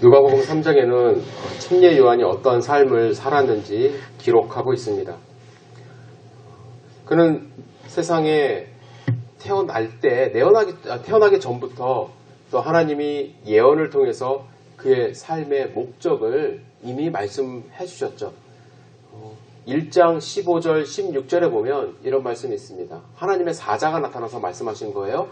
누가복음 3장에는 침례 요한이 어떤 삶을 살았는지 기록하고 있습니다. 그는 세상에 태어나기 전부터 또 하나님이 예언을 통해서 그의 삶의 목적을 이미 말씀해 주셨죠. 1장 15절 16절에 보면 이런 말씀이 있습니다. 하나님의 사자가 나타나서 말씀하신 거예요.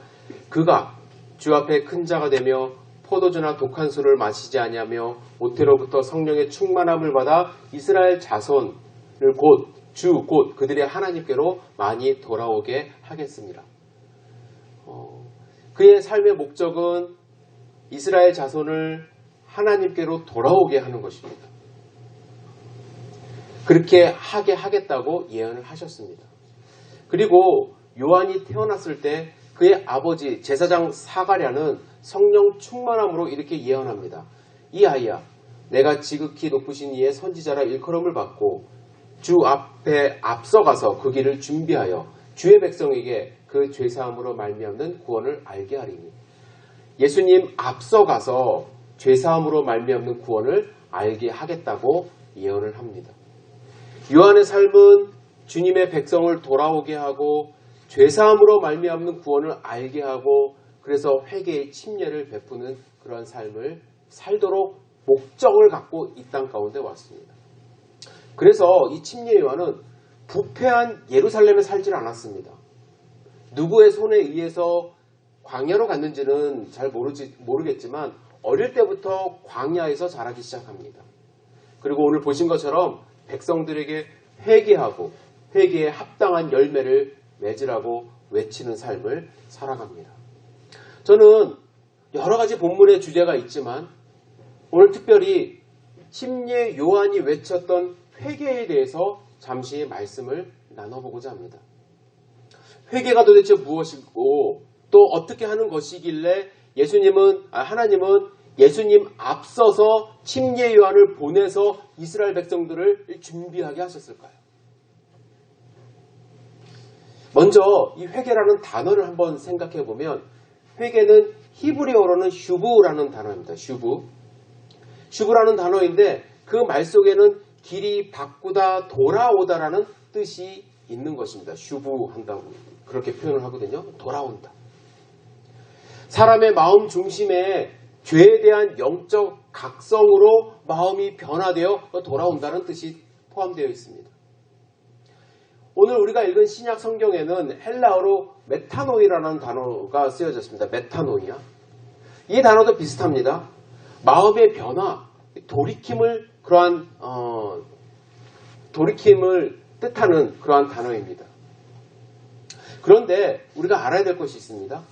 그가 주 앞에 큰 자가 되며 포도주나 독한 술을 마시지 아니하며 모태로부터 성령의 충만함을 받아 이스라엘 자손을 곧 그들의 하나님께로 많이 돌아오게 하겠습니다. 그의 삶의 목적은 이스라엘 자손을 하나님께로 돌아오게 하는 것입니다. 그렇게 하게 하겠다고 예언을 하셨습니다. 그리고 요한이 태어났을 때 그의 아버지 제사장 사가랴는 성령 충만함으로 이렇게 예언합니다. 이 아이야, 내가 지극히 높으신 이의 선지자라 일컬음을 받고 주 앞에 앞서가서 그 길을 준비하여 주의 백성에게 그 죄사함으로 말미암는 구원을 알게 하리니. 예수님 앞서가서 죄사함으로 말미암는 구원을 알게 하겠다고 예언을 합니다. 요한의 삶은 주님의 백성을 돌아오게 하고 죄사함으로 말미암는 구원을 알게 하고 그래서 회개의 침례를 베푸는 그런 삶을 살도록 목적을 갖고 이 땅 가운데 왔습니다. 그래서 이 침례 요한은 부패한 예루살렘에 살지 않았습니다. 누구의 손에 의해서 광야로 갔는지는 잘 모르겠지만 어릴 때부터 광야에서 자라기 시작합니다. 그리고 오늘 보신 것처럼 백성들에게 회개하고 회개에 합당한 열매를 맺으라고 외치는 삶을 살아갑니다. 저는 여러 가지 본문의 주제가 있지만 오늘 특별히 침례 요한이 외쳤던 회개에 대해서 잠시 말씀을 나눠보고자 합니다. 회개가 도대체 무엇이고 또 어떻게 하는 것이길래 하나님은 예수님 앞서서 침례 요한을 보내서 이스라엘 백성들을 준비하게 하셨을까요? 먼저 이 회개라는 단어를 한번 생각해 보면 회개는 히브리어로는 슈브라는 단어입니다. 슈브라는 단어인데 그 말 속에는 길이 바꾸다 돌아오다라는 뜻이 있는 것입니다. 슈브한다고 그렇게 표현을 하거든요. 돌아온다. 사람의 마음 중심에 죄에 대한 영적 각성으로 마음이 변화되어 돌아온다는 뜻이 포함되어 있습니다. 오늘 우리가 읽은 신약 성경에는 헬라어로 메타노이라는 단어가 쓰여졌습니다. 메타노이야. 이 단어도 비슷합니다. 마음의 변화, 돌이킴을 뜻하는 그러한 단어입니다. 그런데 우리가 알아야 될 것이 있습니다.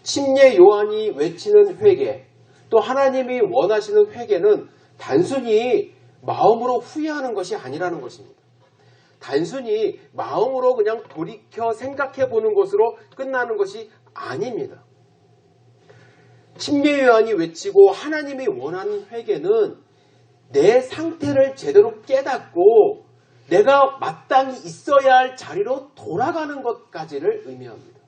침례 요한이 외치는 회개, 또 하나님이 원하시는 회개는 단순히 마음으로 후회하는 것이 아니라는 것입니다. 단순히 마음으로 그냥 돌이켜 생각해 보는 것으로 끝나는 것이 아닙니다. 침례 요한이 외치고 하나님이 원하는 회개는 내 상태를 제대로 깨닫고 내가 마땅히 있어야 할 자리로 돌아가는 것까지를 의미합니다.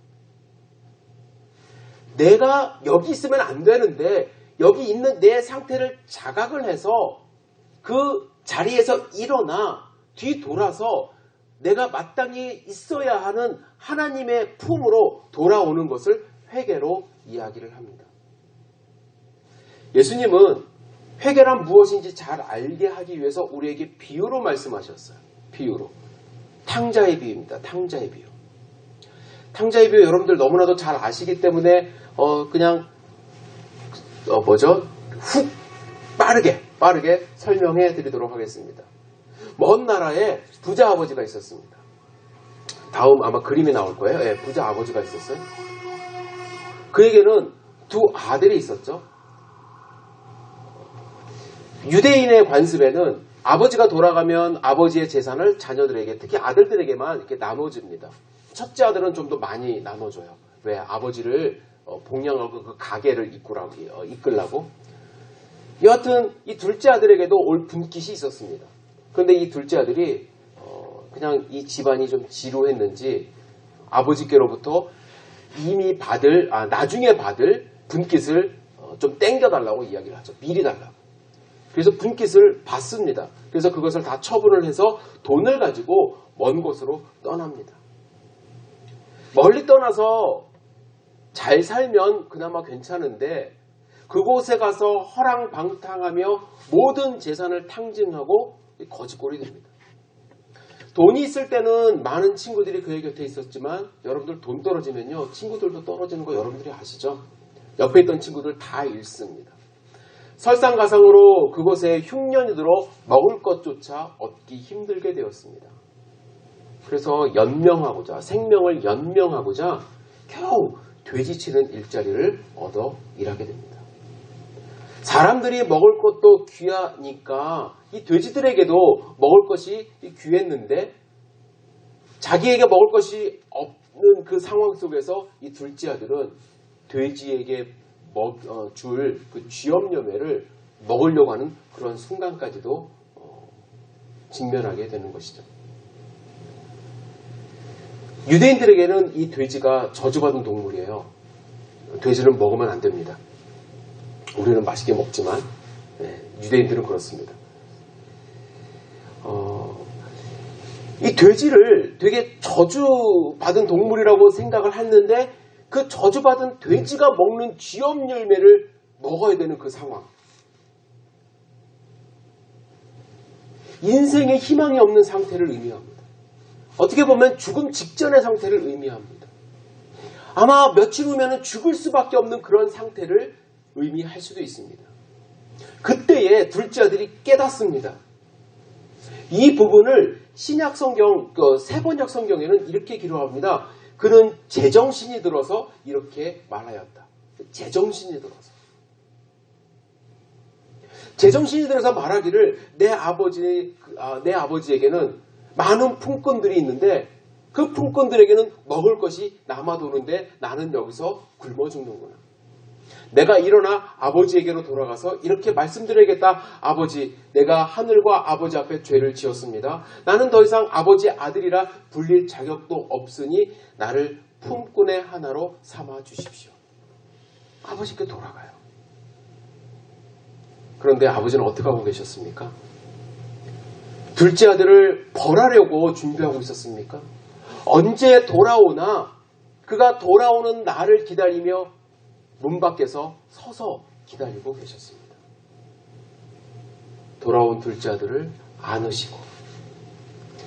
내가 여기 있으면 안 되는데 여기 있는 내 상태를 자각을 해서 그 자리에서 일어나 뒤돌아서 내가 마땅히 있어야 하는 하나님의 품으로 돌아오는 것을 회개로 이야기를 합니다. 예수님은 회개란 무엇인지 잘 알게 하기 위해서 우리에게 비유로 말씀하셨어요. 비유로. 탕자의 비유입니다. 탕자의 비유. 탕자의 비유 여러분들 너무나도 잘 아시기 때문에 훅 빠르게 설명해 드리도록 하겠습니다. 먼 나라에 부자 아버지가 있었습니다. 다음 아마 그림이 나올 거예요. 예, 부자 아버지가 있었어요. 그에게는 두 아들이 있었죠. 유대인의 관습에는 아버지가 돌아가면 아버지의 재산을 자녀들에게, 특히 아들들에게만 이렇게 나눠줍니다. 첫째 아들은 좀 더 많이 나눠줘요. 왜? 아버지를 복양하고 그 가게를 이끌라고. 여하튼 이 둘째 아들에게도 올 분깃이 있었습니다. 그런데 이 둘째 아들이 그냥 이 집안이 좀 지루했는지 아버지께로부터 나중에 받을 분깃을 좀 땡겨달라고 이야기를 하죠. 미리 달라고. 그래서 분깃을 받습니다. 그래서 그것을 다 처분을 해서 돈을 가지고 먼 곳으로 떠납니다. 멀리 떠나서 잘 살면 그나마 괜찮은데 그곳에 가서 허랑방탕하며 모든 재산을 탕진하고 거지꼴이 됩니다. 돈이 있을 때는 많은 친구들이 그의 곁에 있었지만 여러분들 돈 떨어지면요, 친구들도 떨어지는 거 여러분들이 아시죠? 옆에 있던 친구들 다 잃습니다. 설상가상으로 그곳에 흉년이 들어 먹을 것조차 얻기 힘들게 되었습니다. 그래서 연명하고자, 생명을 연명하고자 겨우 돼지치는 일자리를 얻어 일하게 됩니다. 사람들이 먹을 것도 귀하니까 이 돼지들에게도 먹을 것이 귀했는데 자기에게 먹을 것이 없는 그 상황 속에서 이 둘째 아들은 돼지에게 줄 그 쥐염염회를 먹으려고 하는 그런 순간까지도 직면하게 되는 것이죠. 유대인들에게는 이 돼지가 저주받은 동물이에요. 돼지는 먹으면 안 됩니다. 우리는 맛있게 먹지만 유대인들은 그렇습니다. 이 돼지를 되게 저주받은 동물이라고 생각을 했는데 그 저주받은 돼지가 먹는 쥐염 열매를 먹어야 되는 그 상황. 인생에 희망이 없는 상태를 의미합니다. 어떻게 보면 죽음 직전의 상태를 의미합니다. 아마 며칠 후면 죽을 수밖에 없는 그런 상태를 의미할 수도 있습니다. 그때에 둘째 아들이 깨닫습니다. 이 부분을 신약 성경, 세번역 성경에는 이렇게 기록합니다. 그는 제정신이 들어서 이렇게 말하였다. 제정신이 들어서. 제정신이 들어서 말하기를 내 아버지에게는 많은 품꾼들이 있는데 그 품꾼들에게는 먹을 것이 남아도는데 나는 여기서 굶어 죽는구나. 내가 일어나 아버지에게로 돌아가서 이렇게 말씀드려야겠다. 아버지, 내가 하늘과 아버지 앞에 죄를 지었습니다. 나는 더 이상 아버지 아들이라 불릴 자격도 없으니 나를 품꾼의 하나로 삼아 주십시오. 아버지께 돌아가요. 그런데 아버지는 어떻게 하고 계셨습니까? 둘째 아들을 벌하려고 준비하고 있었습니까? 언제 돌아오나 그가 돌아오는 날을 기다리며 문 밖에서 서서 기다리고 계셨습니다. 돌아온 둘째 아들을 안으시고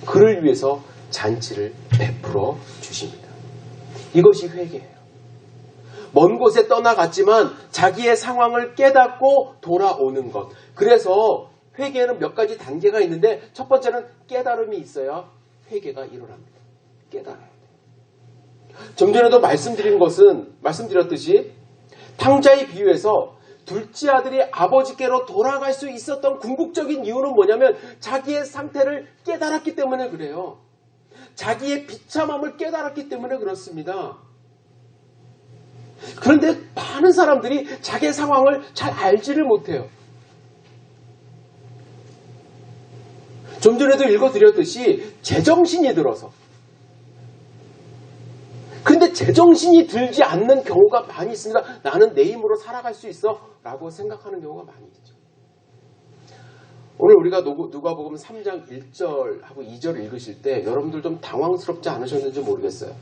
그를 위해서 잔치를 베풀어 주십니다. 이것이 회개예요. 먼 곳에 떠나갔지만 자기의 상황을 깨닫고 돌아오는 것. 그래서 회개에는 몇 가지 단계가 있는데 첫 번째는 깨달음이 있어야 회개가 일어납니다. 깨달아야 돼요. 좀 전에도 말씀드렸듯이 탕자의 비유에서 둘째 아들이 아버지께로 돌아갈 수 있었던 궁극적인 이유는 뭐냐면 자기의 상태를 깨달았기 때문에 그래요. 자기의 비참함을 깨달았기 때문에 그렇습니다. 그런데 많은 사람들이 자기의 상황을 잘 알지를 못해요. 좀 전에도 읽어드렸듯이 제정신이 들어서 근데 제정신이 들지 않는 경우가 많이 있습니다. 나는 내 힘으로 살아갈 수 있어 라고 생각하는 경우가 많이 있죠. 오늘 우리가 누가복음 3장 1절하고 2절을 읽으실 때 여러분들 좀 당황스럽지 않으셨는지 모르겠어요.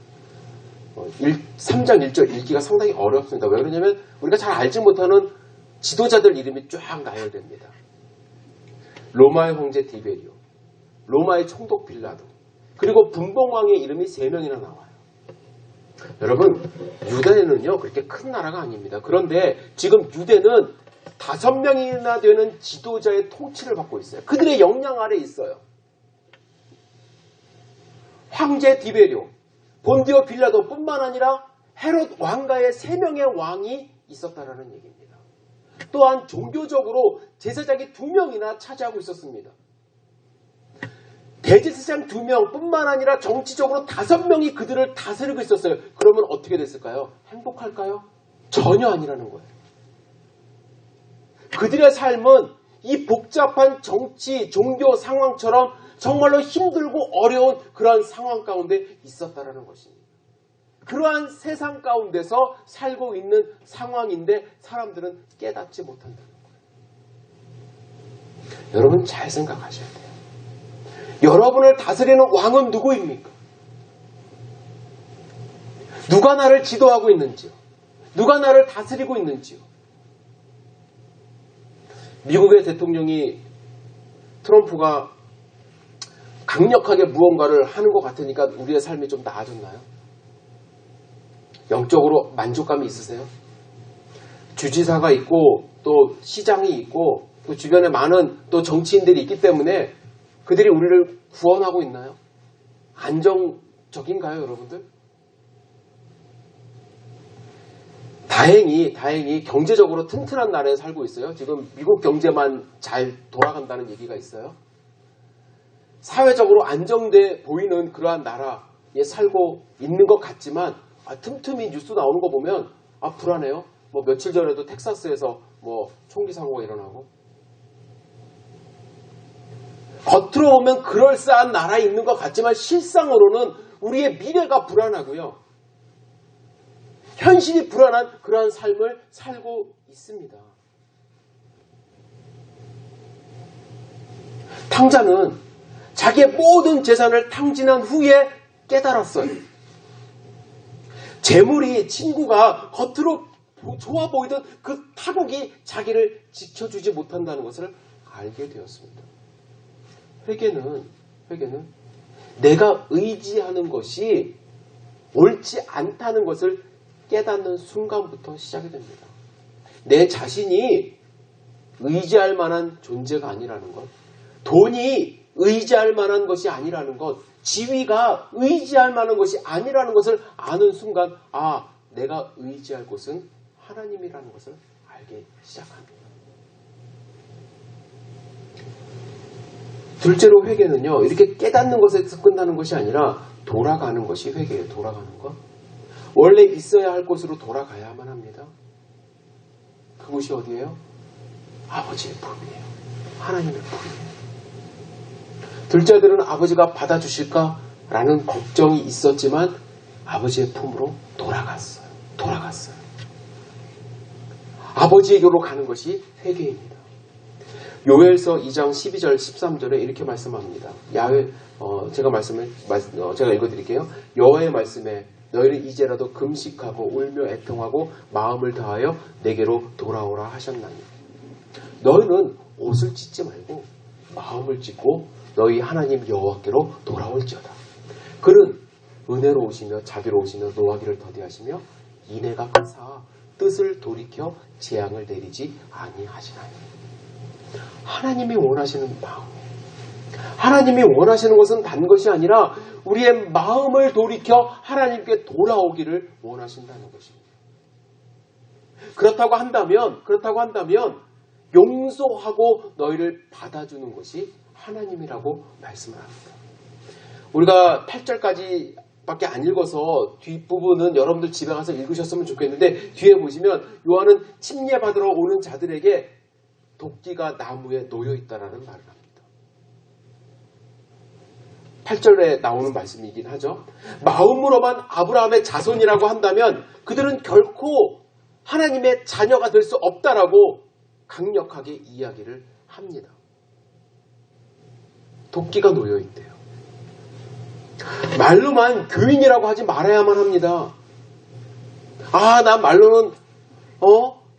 3장 1절 읽기가 상당히 어렵습니다. 왜 그러냐면 우리가 잘 알지 못하는 지도자들 이름이 쫙 나열됩니다. 로마의 황제 디베리오, 로마의 총독 빌라도, 그리고 분봉왕의 이름이 3명이나 나와요. 여러분, 유대는요 그렇게 큰 나라가 아닙니다. 그런데 지금 유대는 5명이나 되는 지도자의 통치를 받고 있어요. 그들의 영향 아래 있어요. 황제 디베리오, 본디오 빌라도 뿐만 아니라 헤롯 왕가의 3명의 왕이 있었다라는 얘기입니다. 또한 종교적으로 제사장이 2명이나 차지하고 있었습니다. 대제사장 2명 뿐만 아니라 정치적으로 5명이 그들을 다스리고 있었어요. 그러면 어떻게 됐을까요? 행복할까요? 전혀 아니라는 거예요. 그들의 삶은 이 복잡한 정치, 종교 상황처럼 정말로 힘들고 어려운 그러한 상황 가운데 있었다라는 것입니다. 그러한 세상 가운데서 살고 있는 상황인데 사람들은 깨닫지 못한다는 거예요. 여러분 잘 생각하셔야 돼요. 여러분을 다스리는 왕은 누구입니까? 누가 나를 지도하고 있는지요? 누가 나를 다스리고 있는지요? 미국의 대통령이 트럼프가 강력하게 무언가를 하는 것 같으니까 우리의 삶이 좀 나아졌나요? 영적으로 만족감이 있으세요? 주지사가 있고 또 시장이 있고 또 주변에 많은 또 정치인들이 있기 때문에 그들이 우리를 구원하고 있나요? 안정적인가요, 여러분들? 다행히 경제적으로 튼튼한 나라에 살고 있어요. 지금 미국 경제만 잘 돌아간다는 얘기가 있어요. 사회적으로 안정돼 보이는 그러한 나라에 살고 있는 것 같지만 틈틈이 뉴스 나오는 거 보면 불안해요. 뭐 며칠 전에도 텍사스에서 뭐 총기 사고가 일어나고 겉으로 보면 그럴싸한 나라에 있는 것 같지만 실상으로는 우리의 미래가 불안하고요. 현실이 불안한 그러한 삶을 살고 있습니다. 탕자는 자기의 모든 재산을 탕진한 후에 깨달았어요. 재물이 친구가 겉으로 좋아 보이던 그 탁옥이 자기를 지켜주지 못한다는 것을 알게 되었습니다. 회개는 내가 의지하는 것이 옳지 않다는 것을 깨닫는 순간부터 시작이 됩니다. 내 자신이 의지할 만한 존재가 아니라는 것, 돈이 의지할 만한 것이 아니라는 것, 지위가 의지할 만한 것이 아니라는 것을 아는 순간 내가 의지할 곳은 하나님이라는 것을 알게 시작합니다. 둘째로 회개는요, 이렇게 깨닫는 것에서 끝나는 것이 아니라 돌아가는 것이 회개예요. 돌아가는 것. 원래 있어야 할 곳으로 돌아가야만 합니다. 그곳이 어디예요? 아버지의 품이에요. 하나님의 품이에요. 둘째 아들은 아버지가 받아주실까라는 걱정이 있었지만 아버지의 품으로 돌아갔어요. 아버지에게로 가는 것이 회개입니다. 요엘서 2장 12절 13절에 이렇게 말씀합니다. 제가 읽어드릴게요. 여호와의 말씀에 너희는 이제라도 금식하고 울며 애통하고 마음을 다하여 내게로 돌아오라 하셨나니 너희는 옷을 찢지 말고 마음을 찢고 너희 하나님 여호와께로 돌아올지어다. 그는 은혜로우시며 자비로우시며 노하기를 더디하시며 인애가 크사 뜻을 돌이켜 재앙을 내리지 아니하시나니. 하나님이 원하시는 마음이에요. 하나님이 원하시는 것은 단 것이 아니라 우리의 마음을 돌이켜 하나님께 돌아오기를 원하신다는 것입니다. 그렇다고 한다면 용서하고 너희를 받아주는 것이 하나님이라고 말씀을 합니다. 우리가 8절까지 밖에 안 읽어서 뒷부분은 여러분들 집에 가서 읽으셨으면 좋겠는데 뒤에 보시면 요한은 침례받으러 오는 자들에게 도끼가 나무에 놓여 있다라는 말을 합니다. 8절에 나오는 말씀이긴 하죠. 마음으로만 아브라함의 자손이라고 한다면 그들은 결코 하나님의 자녀가 될 수 없다라고 강력하게 이야기를 합니다. 도끼가 놓여 있대요. 말로만 교인이라고 하지 말아야만 합니다. 난 말로는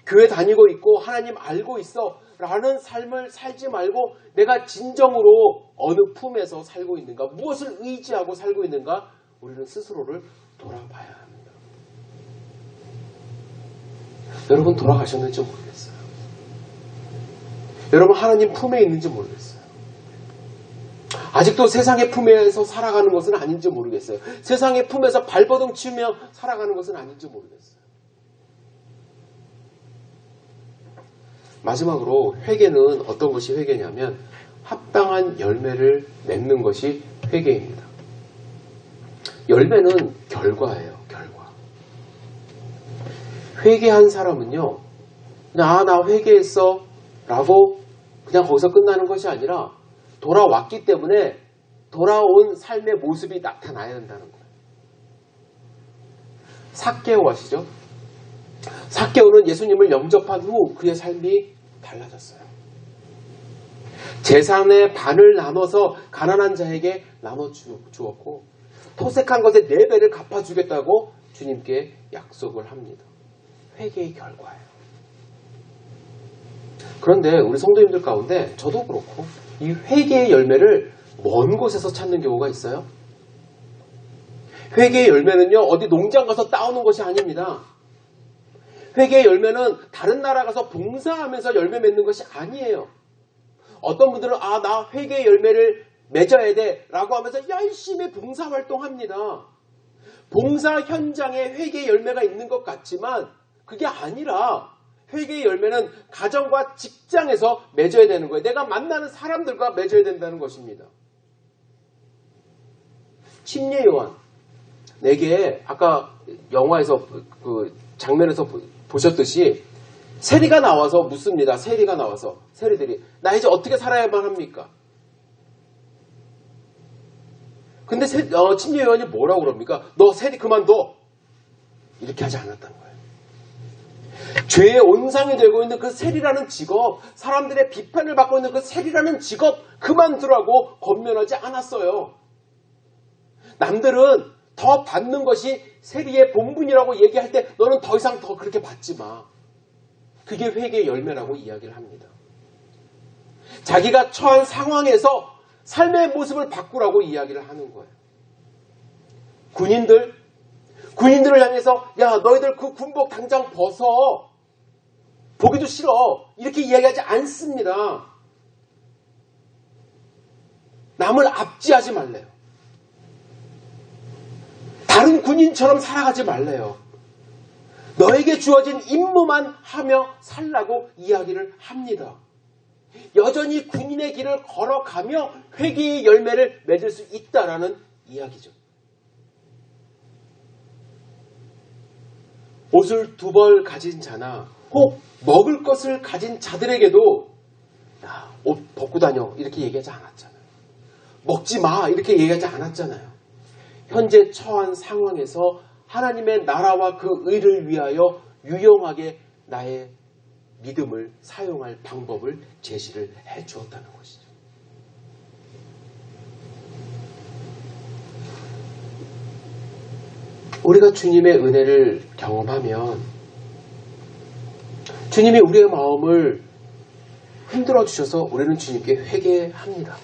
교회 다니고 있고 하나님 알고 있어 라는 삶을 살지 말고 내가 진정으로 어느 품에서 살고 있는가, 무엇을 의지하고 살고 있는가, 우리는 스스로를 돌아봐야 합니다. 여러분 돌아가셨는지 모르겠어요. 여러분 하나님 품에 있는지 모르겠어요. 아직도 세상의 품에서 살아가는 것은 아닌지 모르겠어요. 세상의 품에서 발버둥 치며 살아가는 것은 아닌지 모르겠어요. 마지막으로 회개는 어떤 것이 회개냐면 합당한 열매를 맺는 것이 회개입니다. 열매는 결과예요. 결과. 회개한 사람은요, 그냥 나 회개했어 라고 그냥 거기서 끝나는 것이 아니라 돌아왔기 때문에 돌아온 삶의 모습이 나타나야 한다는 거예요. 삭개오 아시죠? 삭개오는 예수님을 영접한 후 그의 삶이 달라졌어요. 재산의 반을 나눠서 가난한 자에게 나눠 주었고 토색한 것의 4배를 갚아주겠다고 주님께 약속을 합니다. 회개의 결과예요. 그런데 우리 성도님들 가운데 저도 그렇고 이 회개의 열매를 먼 곳에서 찾는 경우가 있어요. 회개의 열매는요, 어디 농장 가서 따오는 것이 아닙니다. 회개의 열매는 다른 나라 가서 봉사하면서 열매 맺는 것이 아니에요. 어떤 분들은 나 회개의 열매를 맺어야 돼 라고 하면서 열심히 봉사활동합니다. 봉사 현장에 회개의 열매가 있는 것 같지만 그게 아니라 회개의 열매는 가정과 직장에서 맺어야 되는 거예요. 내가 만나는 사람들과 맺어야 된다는 것입니다. 침례 요한, 내게 아까 영화에서 그 장면에서 보셨듯이 세리가 나와서 묻습니다. 세리가 나와서 세리들이 나 이제 어떻게 살아야만 합니까? 근데 침례 요한이 뭐라고 그럽니까? 너 세리 그만둬. 이렇게 하지 않았다는 거예요. 죄의 온상이 되고 있는 그 세리라는 직업, 사람들의 비판을 받고 있는 그 세리라는 직업 그만두라고 권면하지 않았어요. 남들은 더 받는 것이 세리의 본분이라고 얘기할 때 너는 더 이상 더 그렇게 받지 마. 그게 회개의 열매라고 이야기를 합니다. 자기가 처한 상황에서 삶의 모습을 바꾸라고 이야기를 하는 거예요. 군인들을 향해서 야 너희들 그 군복 당장 벗어. 보기도 싫어. 이렇게 이야기하지 않습니다. 남을 압제하지 말래요. 다른 군인처럼 살아가지 말래요. 너에게 주어진 임무만 하며 살라고 이야기를 합니다. 여전히 군인의 길을 걸어가며 회개의 열매를 맺을 수 있다라는 이야기죠. 옷을 2벌 가진 자나 혹 먹을 것을 가진 자들에게도 야, 옷 벗고 다녀 이렇게 얘기하지 않았잖아요. 먹지 마 이렇게 얘기하지 않았잖아요. 현재 처한 상황에서 하나님의 나라와 그 의를 위하여 유용하게 나의 믿음을 사용할 방법을 제시를 해 주었다는 것이죠. 우리가 주님의 은혜를 경험하면 주님이 우리의 마음을 흔들어 주셔서 우리는 주님께 회개합니다.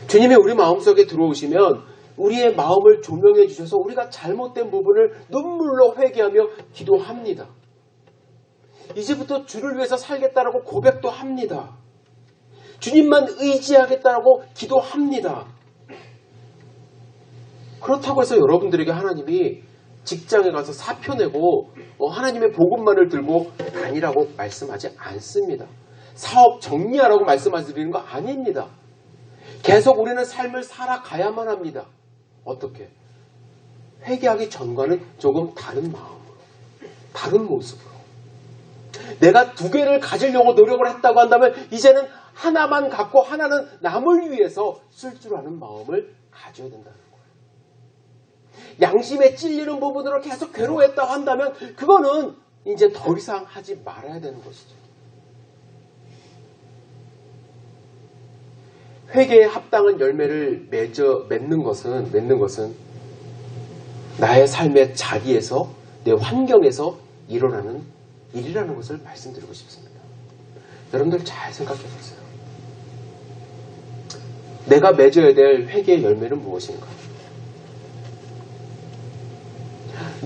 주님이 우리 마음속에 들어오시면 우리의 마음을 조명해 주셔서 우리가 잘못된 부분을 눈물로 회개하며 기도합니다. 이제부터 주를 위해서 살겠다라고 고백도 합니다. 주님만 의지하겠다라고 기도합니다. 그렇다고 해서 여러분들에게 하나님이 직장에 가서 사표 내고 하나님의 복음만을 들고 다니라고 말씀하지 않습니다. 사업 정리하라고 말씀하시는 거 아닙니다. 계속 우리는 삶을 살아가야만 합니다. 어떻게? 회개하기 전과는 조금 다른 마음으로, 다른 모습으로. 내가 2개를 가지려고 노력을 했다고 한다면 이제는 하나만 갖고 하나는 남을 위해서 쓸 줄 아는 마음을 가져야 된다는 거예요. 양심에 찔리는 부분으로 계속 괴로워했다고 한다면 그거는 이제 더 이상 하지 말아야 되는 것이죠. 회개에 합당한 열매를 맺는 것은 나의 삶의 자리에서 내 환경에서 일어나는 일이라는 것을 말씀드리고 싶습니다. 여러분들 잘 생각해 보세요. 내가 맺어야 될 회개의 열매는 무엇인가?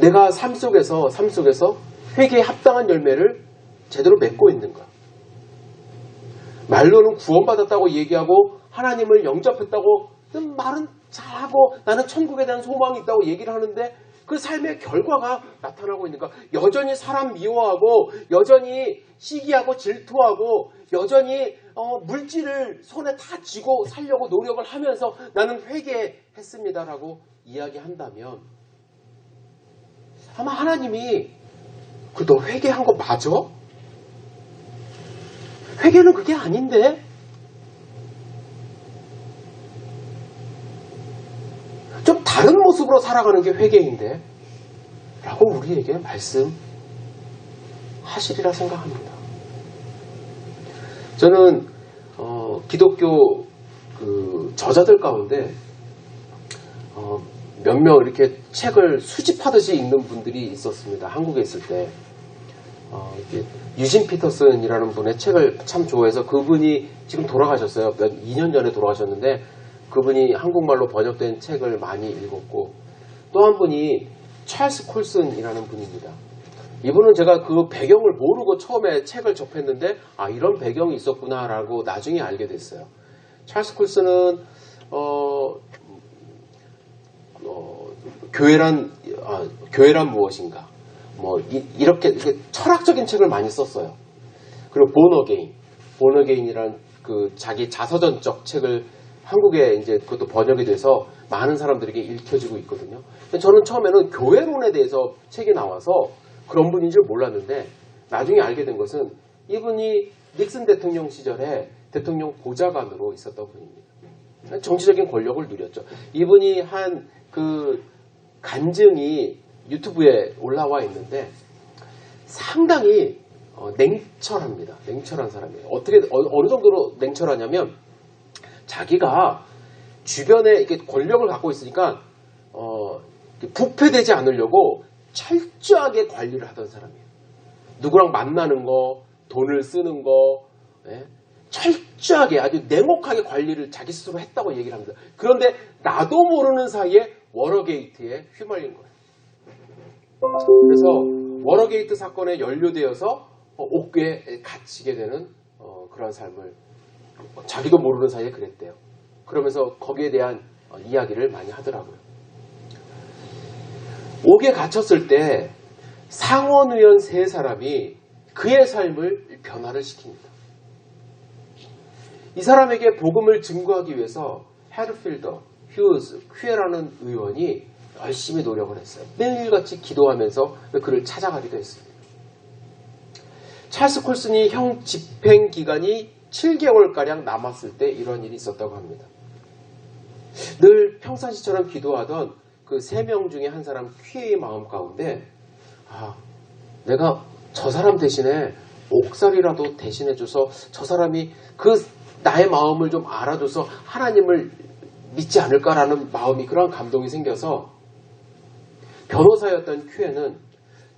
내가 삶 속에서 회개에 합당한 열매를 제대로 맺고 있는가? 말로는 구원받았다고 얘기하고 하나님을 영접했다고 말은 잘하고 나는 천국에 대한 소망이 있다고 얘기를 하는데 그 삶의 결과가 나타나고 있는가? 여전히 사람 미워하고 여전히 시기하고 질투하고 여전히 물질을 손에 다 쥐고 살려고 노력을 하면서 나는 회개했습니다라고 이야기한다면 아마 하나님이 너 회개한 거 맞아? 회개는 그게 아닌데? 좀 다른 모습으로 살아가는 게 회개인데? 라고 우리에게 말씀하시리라 생각합니다. 저는 기독교 그 저자들 가운데 몇 명 이렇게 책을 수집하듯이 읽는 분들이 있었습니다. 한국에 있을 때. 유진 피터슨이라는 분의 책을 참 좋아해서, 그분이 지금 돌아가셨어요. 2년 전에 돌아가셨는데 그분이 한국말로 번역된 책을 많이 읽었고, 또 한 분이 찰스 콜슨이라는 분입니다. 이분은 제가 그 배경을 모르고 처음에 책을 접했는데 이런 배경이 있었구나라고 나중에 알게 됐어요. 찰스 콜슨은 교회란 무엇인가, 이렇게 철학적인 책을 많이 썼어요. 그리고 본 어게인이라는 그 자기 자서전적 책을 한국에 이제 그것도 번역이 돼서 많은 사람들에게 읽혀지고 있거든요. 저는 처음에는 교회론에 대해서 책이 나와서 그런 분인 줄 몰랐는데, 나중에 알게 된 것은 이분이 닉슨 대통령 시절에 대통령 보좌관으로 있었던 분입니다. 정치적인 권력을 누렸죠. 이분이 한 그 간증이 유튜브에 올라와 있는데 상당히 냉철합니다. 냉철한 사람이에요. 어느 정도로 냉철하냐면, 자기가 주변에 이렇게 권력을 갖고 있으니까 부패되지 않으려고 철저하게 관리를 하던 사람이에요. 누구랑 만나는 거, 돈을 쓰는 거, 철저하게 아주 냉혹하게 관리를 자기 스스로 했다고 얘기를 합니다. 그런데 나도 모르는 사이에 워러게이트에 휘말린 거예요. 그래서 워러게이트 사건에 연루되어서 옥교에 갇히게 되는 그런 삶을 자기도 모르는 사이에 그랬대요. 그러면서 거기에 대한 이야기를 많이 하더라고요. 옥에 갇혔을 때 상원의원 3사람이 그의 삶을 변화를 시킵니다. 이 사람에게 복음을 증거하기 위해서 헤르필더, 휴즈, 퀴에라는 의원이 열심히 노력을 했어요. 매일같이 기도하면서 그를 찾아가기도 했습니다. 찰스 콜슨이 형 집행 기간이 7개월가량 남았을 때 이런 일이 있었다고 합니다. 늘 평상시처럼 기도하던 그 3명 중에 한 사람 퀴의 마음 가운데, 내가 저 사람 대신에 옥살이라도 대신해줘서 저 사람이 그 나의 마음을 좀 알아줘서 하나님을 믿지 않을까라는 마음이, 그런 감동이 생겨서 변호사였던 퀴에는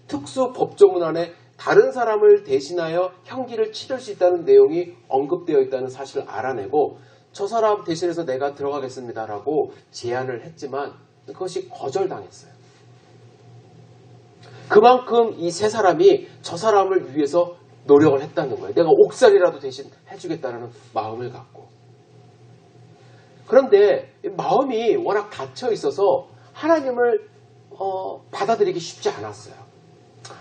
특수 법조문 안에 다른 사람을 대신하여 형기를 치를 수 있다는 내용이 언급되어 있다는 사실을 알아내고 저 사람 대신해서 내가 들어가겠습니다라고 제안을 했지만 그것이 거절당했어요. 그만큼 이 3사람이 저 사람을 위해서 노력을 했다는 거예요. 내가 옥살이라도 대신 해주겠다는 마음을 갖고. 그런데 마음이 워낙 닫혀 있어서 하나님을 받아들이기 쉽지 않았어요.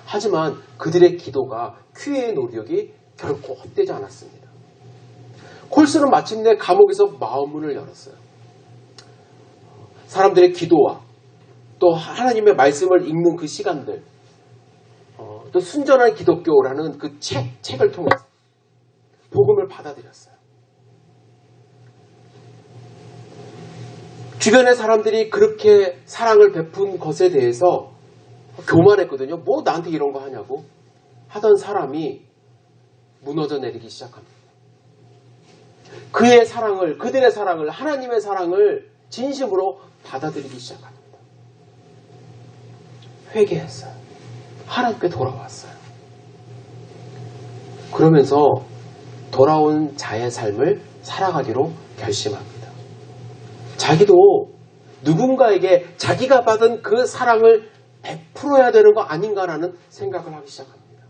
하지만 그들의 기도가, 퀴의 노력이 결코 헛되지 않았습니다. 콜슨은 마침내 감옥에서 마음문을 열었어요. 사람들의 기도와 또 하나님의 말씀을 읽는 그 시간들, 또 순전한 기독교라는 그 책을 통해서 복음을 받아들였어요. 주변의 사람들이 그렇게 사랑을 베푼 것에 대해서 교만했거든요. 뭐 나한테 이런 거 하냐고 하던 사람이 무너져 내리기 시작합니다. 그의 사랑을, 그들의 사랑을, 하나님의 사랑을 진심으로 받아들이기 시작합니다. 회개했어요. 하나님께 돌아왔어요. 그러면서 돌아온 자의 삶을 살아가기로 결심합니다. 자기도 누군가에게 자기가 받은 그 사랑을 베풀어야 되는 거 아닌가라는 생각을 하기 시작합니다.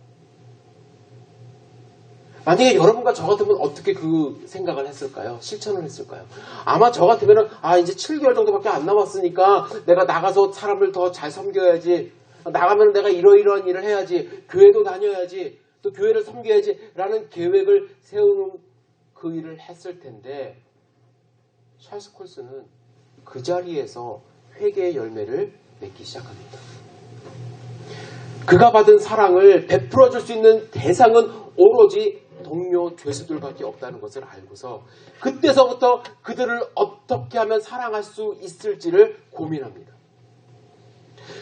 만약에 여러분과 저 같으면 어떻게 그 생각을 했을까요? 실천을 했을까요? 아마 저 같으면 이제 7개월 정도밖에 안 남았으니까 내가 나가서 사람을 더 잘 섬겨야지, 나가면 내가 이러이러한 일을 해야지, 교회도 다녀야지, 또 교회를 섬겨야지 라는 계획을 세우는 그 일을 했을 텐데, 찰스 콜슨은 그 자리에서 회개의 열매를 맺기 시작합니다. 그가 받은 사랑을 베풀어 줄 수 있는 대상은 오로지 동료 죄수들밖에 없다는 것을 알고서 그때서부터 그들을 어떻게 하면 사랑할 수 있을지를 고민합니다.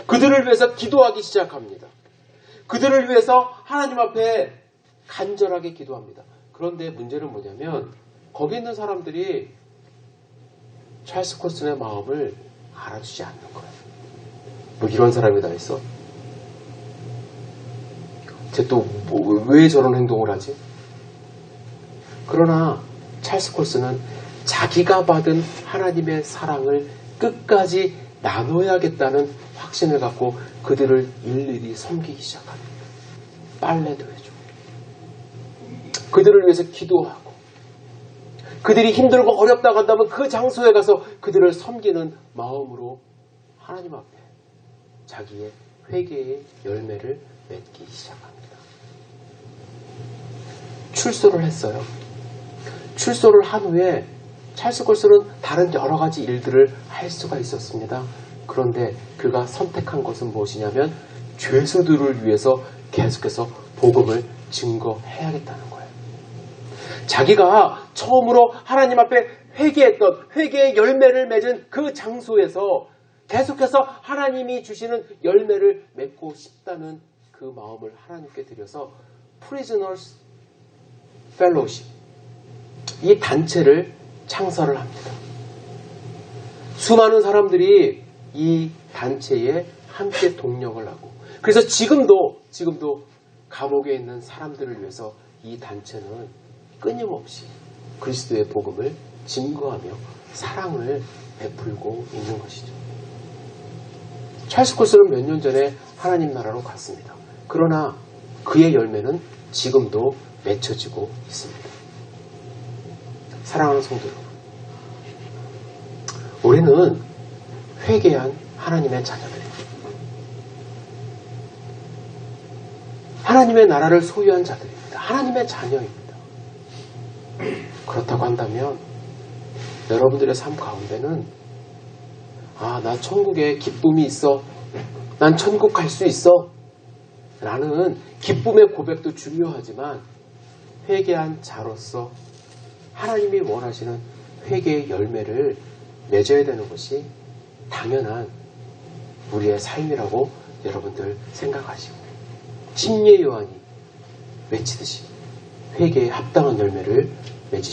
그들을 위해서 기도하기 시작합니다. 그들을 위해서 하나님 앞에 간절하게 기도합니다. 그런데 문제는 뭐냐면 거기 있는 사람들이 찰스 콜슨의 마음을 알아주지 않는 거예요. 뭐 이런 사람이 다 있어? 쟤 또 왜 저런 행동을 하지? 그러나 찰스 콜슨은 자기가 받은 하나님의 사랑을 끝까지 나눠야겠다는 확신을 갖고 그들을 일일이 섬기기 시작합니다. 빨래도 해주고 그들을 위해서 기도하고 그들이 힘들고 어렵다고 한다면 그 장소에 가서 그들을 섬기는 마음으로 하나님 앞에 자기의 회개의 열매를 맺기 시작합니다. 출소를 했어요. 출소를 한 후에 찰스 콜슨은 다른 여러 가지 일들을 할 수가 있었습니다. 그런데 그가 선택한 것은 무엇이냐면 죄수들을 위해서 계속해서 복음을 증거해야겠다는 거예요. 자기가 처음으로 하나님 앞에 회개했던 회개의 열매를 맺은 그 장소에서 계속해서 하나님이 주시는 열매를 맺고 싶다는 그 마음을 하나님께 드려서 Prisoners Fellowship 이 단체를 창설을 합니다. 수많은 사람들이 이 단체에 함께 동력을 하고 그래서 지금도 감옥에 있는 사람들을 위해서 이 단체는 끊임없이 그리스도의 복음을 증거하며 사랑을 베풀고 있는 것이죠. 찰스 콜슨은 몇 년 전에 하나님 나라로 갔습니다. 그러나 그의 열매는 지금도 맺혀지고 있습니다. 사랑하는 성도 여러분, 우리는 회개한 하나님의 자녀들입니다. 하나님의 나라를 소유한 자들입니다. 하나님의 자녀입니다. 그렇다고 한다면 여러분들의 삶 가운데는 나 천국에 기쁨이 있어. 난 천국 갈 수 있어. 라는 기쁨의 고백도 중요하지만 회개한 자로서 하나님이 원하시는 회개의 열매를 맺어야 되는 것이 당연한 우리의 삶이라고 여러분들 생각하시고 침례 요한이 외치듯이 회개에 합당한 열매를 맺으시기